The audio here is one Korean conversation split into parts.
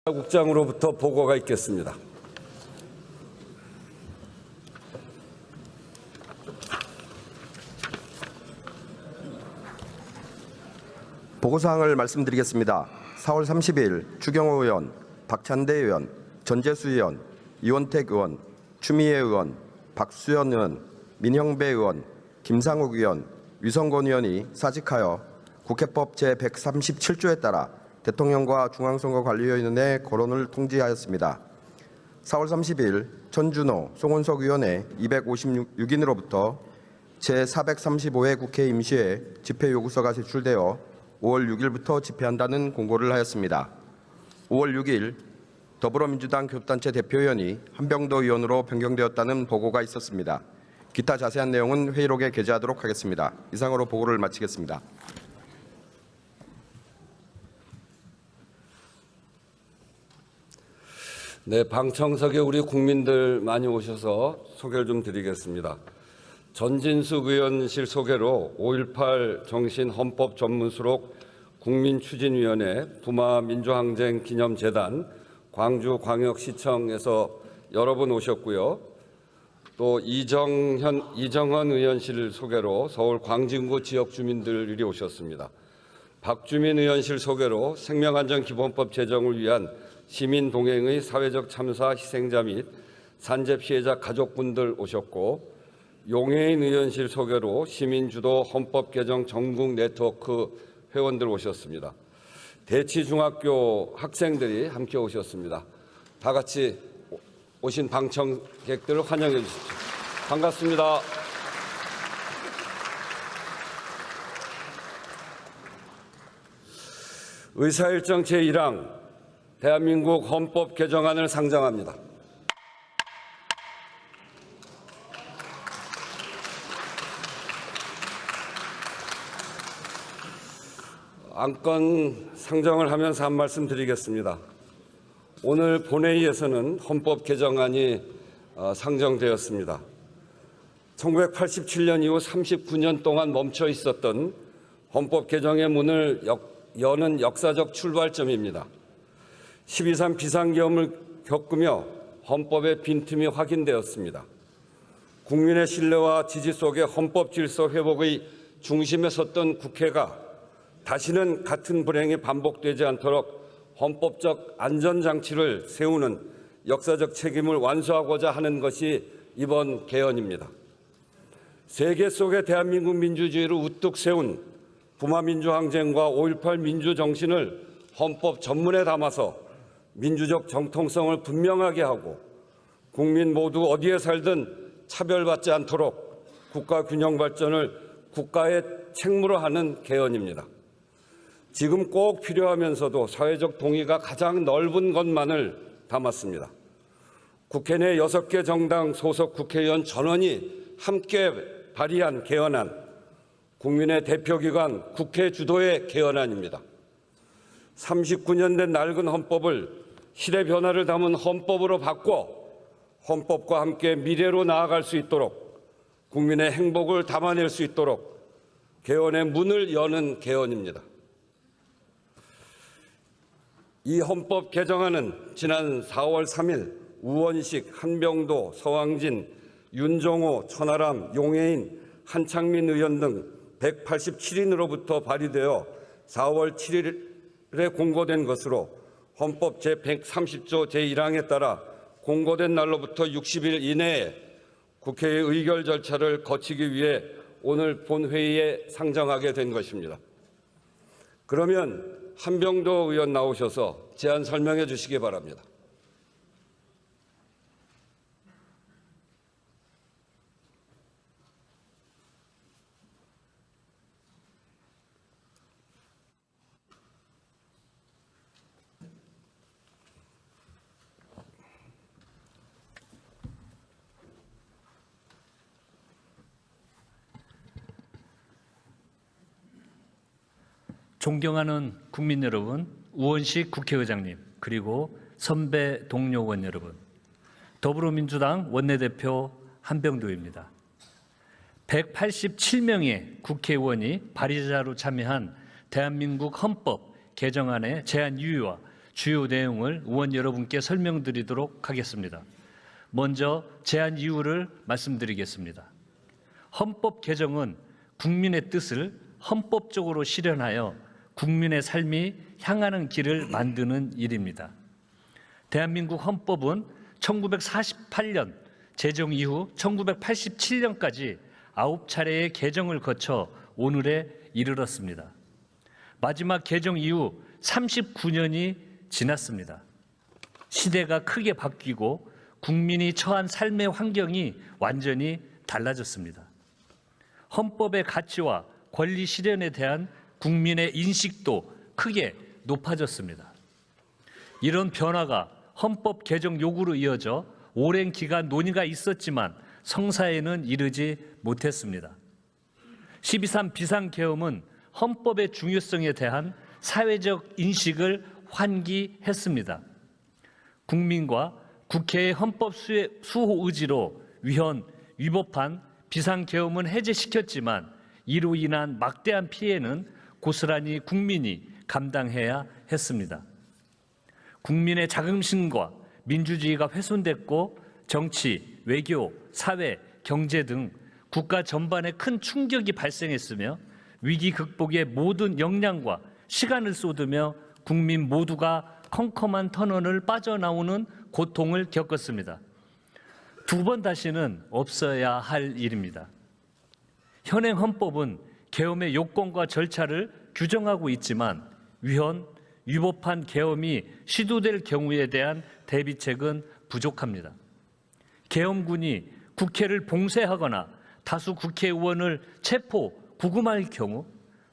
국장으로부터 보고가 있겠습니다. 보고사항을 말씀드리겠습니다. 4월 30일 추경호 의원, 박찬대 의원, 전재수 의원, 이원택 의원, 추미애 의원, 박수현 의원, 민형배 의원, 김상욱 의원, 유성권 의원이 사직하여 국회법 제137조에 따라 대통령과 중앙선거관리위원회 거론을 통지하였습니다. 4월 30일 전준호, 송원석 의원의 256인으로부터 제435회 국회 임시회 집회 요구서가 제출되어 5월 6일부터 집회한다는 공고를 하였습니다. 5월 6일 더불어민주당 교섭단체 대표위원이 한병도 의원으로 변경되었다는 보고가 있었습니다. 기타 자세한 내용은 회의록에 게재하도록 하겠습니다. 이상으로 보고를 마치겠습니다. 네, 방청석에 우리 국민들 많이 오셔서 소개를 좀 드리겠습니다. 전진숙 의원실 소개로 5.18 정신 헌법 전문수록 국민추진위원회, 부마민주항쟁기념재단, 광주광역시청에서 여러 분 오셨고요. 또 이정헌 의원실 소개로 서울 광진구 지역 주민들이 오셨습니다. 박주민 의원실 소개로 생명안전기본법 제정을 위한 시민동행의 사회적 참사 희생자 및 산재 피해자 가족분들 오셨고, 용해인 의원실 소개로 시민주도 헌법 개정 전국 네트워크 회원들 오셨습니다. 대치중학교 학생들이 함께 오셨습니다. 다 같이 오신 방청객들을 환영해 주십시오. 반갑습니다. 의사일정 제1항 대한민국 헌법 개정안을 상정합니다. 안건 상정을 하면서 한 말씀 드리겠습니다. 오늘 본회의에서는 헌법 개정안이 상정되었습니다. 1987년 이후 39년 동안 멈춰 있었던 헌법 개정의 문을 여는 역사적 출발점입니다. 12.3 비상계엄을 겪으며 헌법의 빈틈이 확인되었습니다. 국민의 신뢰와 지지 속에 헌법 질서 회복의 중심에 섰던 국회가 다시는 같은 불행이 반복되지 않도록 헌법적 안전장치를 세우는 역사적 책임을 완수하고자 하는 것이 이번 개헌입니다. 세계 속에 대한민국 민주주의를 우뚝 세운 부마민주항쟁과 5.18 민주정신을 헌법 전문에 담아서 민주적 정통성을 분명하게 하고 국민 모두 어디에 살든 차별받지 않도록 국가 균형 발전을 국가의 책무로 하는 개헌입니다. 지금 꼭 필요하면서도 사회적 동의가 가장 넓은 것만을 담았습니다. 국회 내 6개 정당 소속 국회의원 전원이 함께 발의한 개헌안, 국민의 대표기관 국회 주도의 개헌안입니다. 39년 된 낡은 헌법을 시대 변화를 담은 헌법으로 바꿔 헌법과 함께 미래로 나아갈 수 있도록 국민의 행복을 담아낼 수 있도록 개헌의 문을 여는 개헌입니다. 이 헌법 개정안은 지난 4월 3일 우원식, 한병도, 서왕진, 윤정호, 천하람, 용해인, 한창민 의원 등 187인으로부터 발의되어 4월 7일에 공고된 것으로 헌법 제130조 제1항에 따라 공고된 날로부터 60일 이내에 국회의 의결 절차를 거치기 위해 오늘 본회의에 상정하게 된 것입니다. 그러면 한병도 의원 나오셔서 제안 설명해 주시기 바랍니다. 존경하는 국민 여러분, 우원식 국회의장님, 그리고 선배 동료 의원 여러분, 더불어민주당 원내대표 한병도입니다. 187명의 국회의원이 발의자로 참여한 대한민국 헌법 개정안의 제안 이유와 주요 내용을 의원 여러분께 설명드리도록 하겠습니다. 먼저 제안 이유를 말씀드리겠습니다. 헌법 개정은 국민의 뜻을 헌법적으로 실현하여 국민의 삶이 향하는 길을 만드는 일입니다. 대한민국 헌법은 1948년 제정 이후 1987년까지 9차례의 개정을 거쳐 오늘에 이르렀습니다. 마지막 개정 이후 39년이 지났습니다. 시대가 크게 바뀌고 국민이 처한 삶의 환경이 완전히 달라졌습니다. 헌법의 가치와 권리 실현에 대한 국민의 인식도 크게 높아졌습니다. 이런 변화가 헌법 개정 요구로 이어져 오랜 기간 논의가 있었지만 성사에는 이르지 못했습니다. 12.3 비상계엄은 헌법의 중요성에 대한 사회적 인식을 환기했습니다. 국민과 국회의 헌법 수호 의지로 위법한 비상계엄은 해제시켰지만 이로 인한 막대한 피해는 고스란히 국민이 감당해야 했습니다. 국민의 자긍심과 민주주의가 훼손됐고 정치, 외교, 사회, 경제 등 국가 전반에 큰 충격이 발생했으며 위기 극복에 모든 역량과 시간을 쏟으며 국민 모두가 컴컴한 터널을 빠져나오는 고통을 겪었습니다. 두 번 다시는 없어야 할 일입니다. 현행 헌법은 계엄의 요건과 절차를 규정하고 있지만 위법한 계엄이 시도될 경우에 대한 대비책은 부족합니다. 계엄군이 국회를 봉쇄하거나 다수 국회의원을 체포, 구금할 경우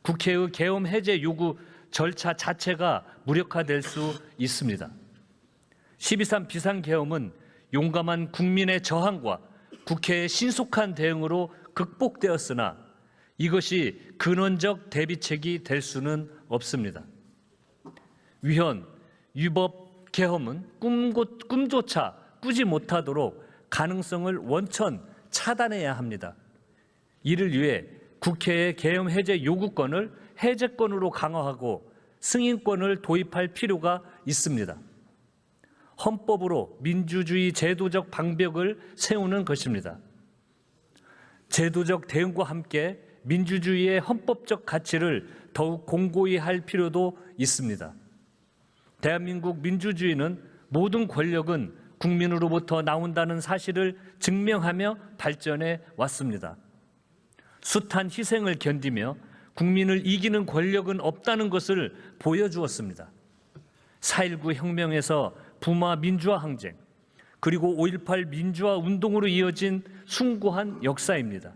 국회의 계엄 해제 요구 절차 자체가 무력화될 수 있습니다. 12.3 비상계엄은 용감한 국민의 저항과 국회의 신속한 대응으로 극복되었으나 이것이 근원적 대비책이 될 수는 없습니다. 위법 계엄은 꿈조차 꾸지 못하도록 가능성을 원천 차단해야 합니다. 이를 위해 국회의 계엄 해제 요구권을 해제권으로 강화하고 승인권을 도입할 필요가 있습니다. 헌법으로 민주주의 제도적 방벽을 세우는 것입니다. 제도적 대응과 함께 민주주의의 헌법적 가치를 더욱 공고히 할 필요도 있습니다. 대한민국 민주주의는 모든 권력은 국민으로부터 나온다는 사실을 증명하며 발전해 왔습니다. 숱한 희생을 견디며 국민을 이기는 권력은 없다는 것을 보여주었습니다. 4.19 혁명에서 부마 민주화 항쟁, 그리고 5.18 민주화 운동으로 이어진 숭고한 역사입니다.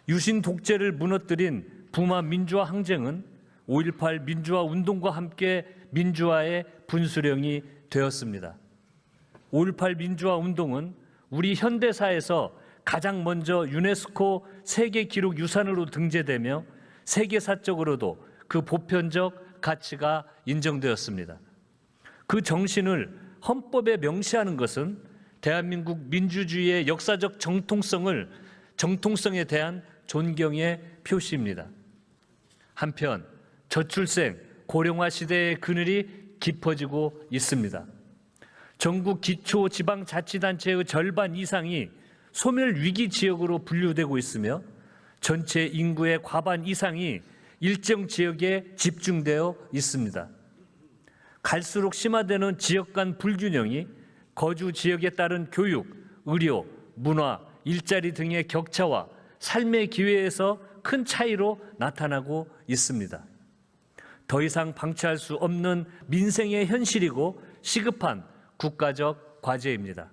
유신 독재를 무너뜨린 부마 민주화 항쟁은 5.18 민주화 운동과 함께 민주화의 분수령이 되었습니다. 5.18 민주화 운동은 우리 현대사에서 가장 먼저 유네스코 세계기록유산으로 등재되며 세계사적으로도 그 보편적 가치가 인정되었습니다. 그 정신을 헌법에 명시하는 것은 대한민국 민주주의의 역사적 정통성에 대한 존경의 표시입니다. 한편 저출생, 고령화 시대의 그늘이 깊어지고 있습니다. 전국 기초지방자치단체의 절반 이상이 소멸위기 지역으로 분류되고 있으며 전체 인구의 과반 이상이 일정 지역에 집중되어 있습니다. 갈수록 심화되는 지역 간 불균형이 거주 지역에 따른 교육, 의료, 문화, 일자리 등의 격차와 삶의 기회에서 큰 차이로 나타나고 있습니다. 더 이상 방치할 수 없는 민생의 현실이고 시급한 국가적 과제입니다.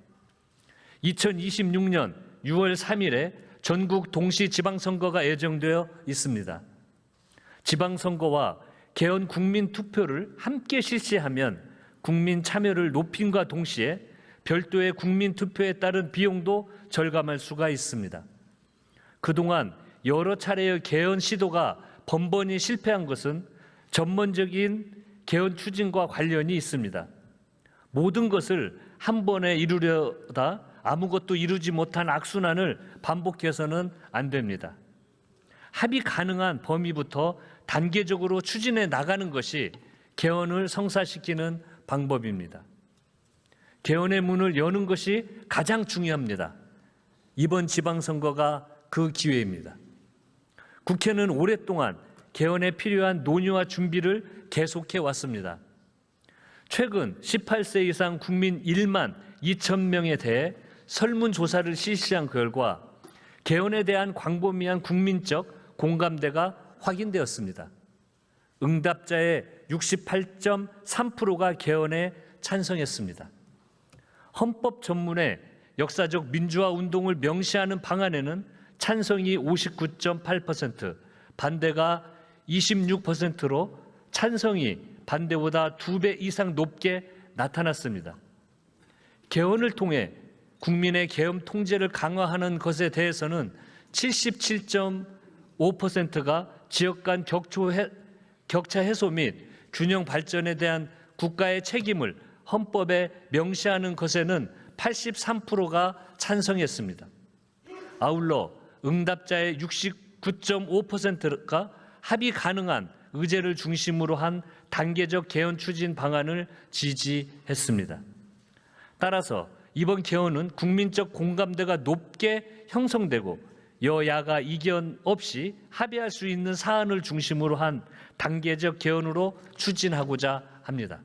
2026년 6월 3일에 전국 동시 지방선거가 예정되어 있습니다. 지방선거와 개헌 국민투표를 함께 실시하면 국민 참여를 높임과 동시에 별도의 국민투표에 따른 비용도 절감할 수가 있습니다. 그동안 여러 차례의 개헌 시도가 번번이 실패한 것은 전문적인 개헌 추진과 관련이 있습니다. 모든 것을 한 번에 이루려다 아무것도 이루지 못한 악순환을 반복해서는 안 됩니다. 합의 가능한 범위부터 단계적으로 추진해 나가는 것이 개헌을 성사시키는 방법입니다. 개헌의 문을 여는 것이 가장 중요합니다. 이번 지방선거가 그 기회입니다. 국회는 오랫동안 개헌에 필요한 논의와 준비를 계속해 왔습니다. 최근 18세 이상 국민 1만 2천 명에 대해 설문조사를 실시한 결과 개헌에 대한 광범위한 국민적 공감대가 확인되었습니다. 응답자의 68.3%가 개헌에 찬성했습니다. 헌법 전문의 역사적 민주화 운동을 명시하는 방안에는 찬성이 59.8%, 반대가 26%로 찬성이 반대보다 2배 이상 높게 나타났습니다. 개헌을 통해 국민의 계엄 통제를 강화하는 것에 대해서는 77.5%가 지역 간 격차 해소 및 균형 발전에 대한 국가의 책임을 헌법에 명시하는 것에는 83%가 찬성했습니다. 아울러 응답자의 69.5%가 합의 가능한 의제를 중심으로 한 단계적 개헌 추진 방안을 지지했습니다. 따라서 이번 개헌은 국민적 공감대가 높게 형성되고 여야가 이견 없이 합의할 수 있는 사안을 중심으로 한 단계적 개헌으로 추진하고자 합니다.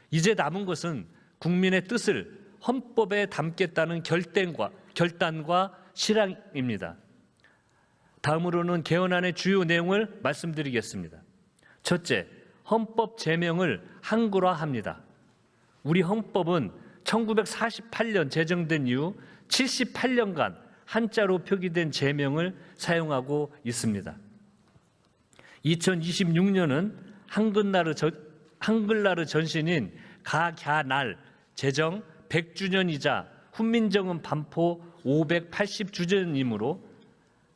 이제 남은 것은 국민의 뜻을 헌법에 담겠다는 결단과 실행입니다. 다음으로는 개헌안의 주요 내용을 말씀드리겠습니다. 첫째, 헌법 제명을 한글화합니다. 우리 헌법은 1948년 제정된 이후 78년간 한자로 표기된 제명을 사용하고 있습니다. 2026년은 한글나라 전신인 가갸날 제정 100주년이자 훈민정음 반포 580주년이므로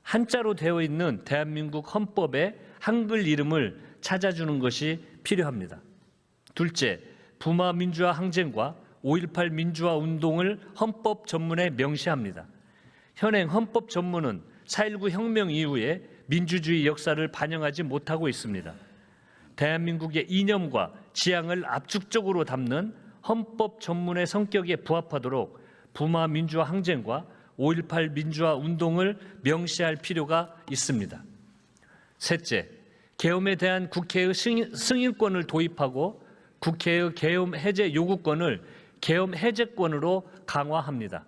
한자로 되어 있는 대한민국 헌법의 한글 이름을 찾아주는 것이 필요합니다. 둘째, 부마 민주화 항쟁과 5.18 민주화 운동을 헌법 전문에 명시합니다. 현행 헌법 전문은 4.19 혁명 이후에 민주주의 역사를 반영하지 못하고 있습니다. 대한민국의 이념과 지향을 압축적으로 담는 헌법 전문의 성격에 부합하도록 부마 민주화 항쟁과 5.18 민주화 운동을 명시할 필요가 있습니다. 셋째, 계엄에 대한 국회의 승인권을 도입하고 국회의 계엄 해제 요구권을 계엄 해제권으로 강화합니다.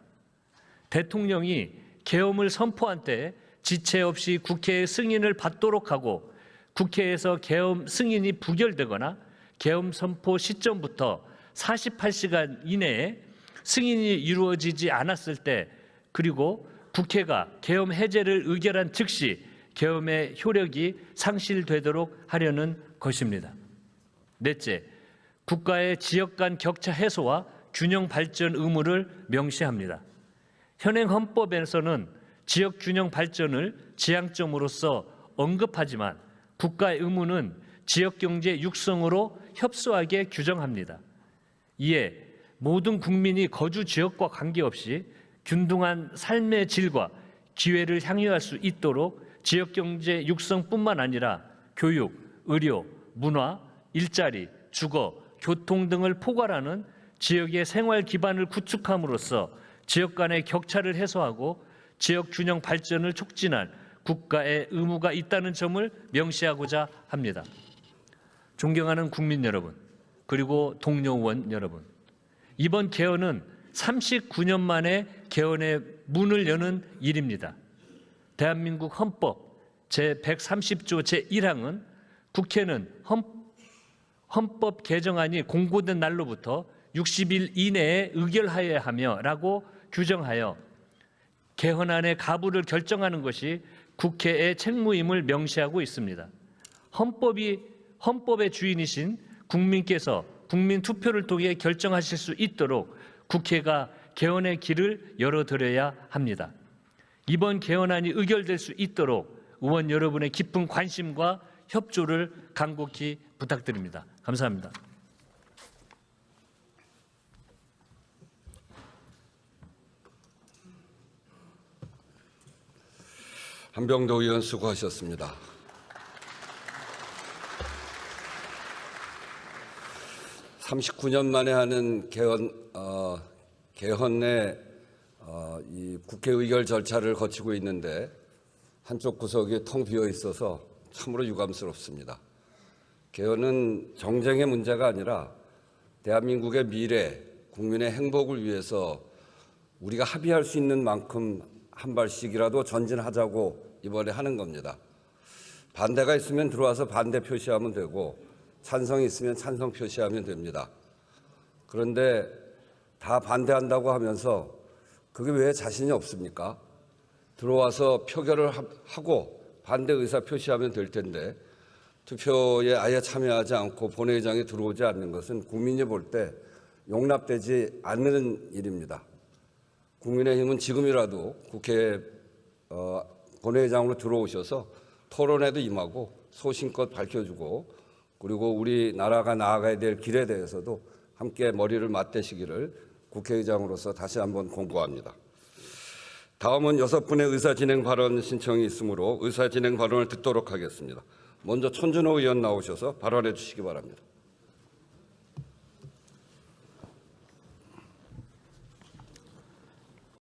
대통령이 계엄을 선포한 때 지체 없이 국회의 승인을 받도록 하고 국회에서 계엄 승인이 부결되거나 계엄 선포 시점부터 48시간 이내에 승인이 이루어지지 않았을 때 그리고 국회가 계엄 해제를 의결한 즉시 계엄의 효력이 상실되도록 하려는 것입니다. 넷째, 국가의 지역 간 격차 해소와 균형 발전 의무를 명시합니다. 현행 헌법에서는 지역 균형 발전을 지향점으로서 언급하지만 국가의 의무는 지역 경제 육성으로 협소하게 규정합니다. 이에 모든 국민이 거주 지역과 관계없이 균등한 삶의 질과 기회를 향유할 수 있도록 지역 경제 육성뿐만 아니라 교육, 의료, 문화, 일자리, 주거, 교통 등을 포괄하는 지역의 생활 기반을 구축함으로써 지역 간의 격차를 해소하고 지역 균형 발전을 촉진할 국가의 의무가 있다는 점을 명시하고자 합니다. 존경하는 국민 여러분, 그리고 동료 의원 여러분, 이번 개헌은 39년 만에 개헌의 문을 여는 일입니다. 대한민국 헌법 제130조 제1항은 국회는 헌법 개정안이 공고된 날로부터 60일 이내에 의결하여야 하며 라고 규정하여 개헌안의 가부를 결정하는 것이 국회의 책무임을 명시하고 있습니다. 헌법의 주인이신 국민께서 국민 투표를 통해 결정하실 수 있도록 국회가 개헌의 길을 열어드려야 합니다. 이번 개헌안이 의결될 수 있도록 의원 여러분의 깊은 관심과 협조를 간곡히 부탁드립니다. 감사합니다. 한병도 의원 수고하셨습니다. 39년 만에 하는 개헌의 이 국회 의결 절차를 거치고 있는데 한쪽 구석이 텅 비어 있어서 참으로 유감스럽습니다. 개헌은 정쟁의 문제가 아니라 대한민국의 미래, 국민의 행복을 위해서 우리가 합의할 수 있는 만큼 한 발씩이라도 전진하자고 이번에 하는 겁니다. 반대가 있으면 들어와서 반대 표시하면 되고 찬성이 있으면 찬성 표시하면 됩니다. 그런데 다 반대한다고 하면서 그게 왜 자신이 없습니까? 들어와서 표결을 하고 반대 의사 표시하면 될 텐데 투표에 아예 참여하지 않고 본회의장에 들어오지 않는 것은 국민이 볼 때 용납되지 않는 일입니다. 국민의힘은 지금이라도 국회 본회의장으로 들어오셔서 토론회도 임하고 소신껏 밝혀주고 그리고 우리나라가 나아가야 될 길에 대해서도 함께 머리를 맞대시기를 국회의장으로서 다시 한번 공고합니다. 다음은 6분의 의사진행 발언 신청이 있으므로 의사진행 발언을 듣도록 하겠습니다. 먼저 천준호 의원 나오셔서 발언해 주시기 바랍니다.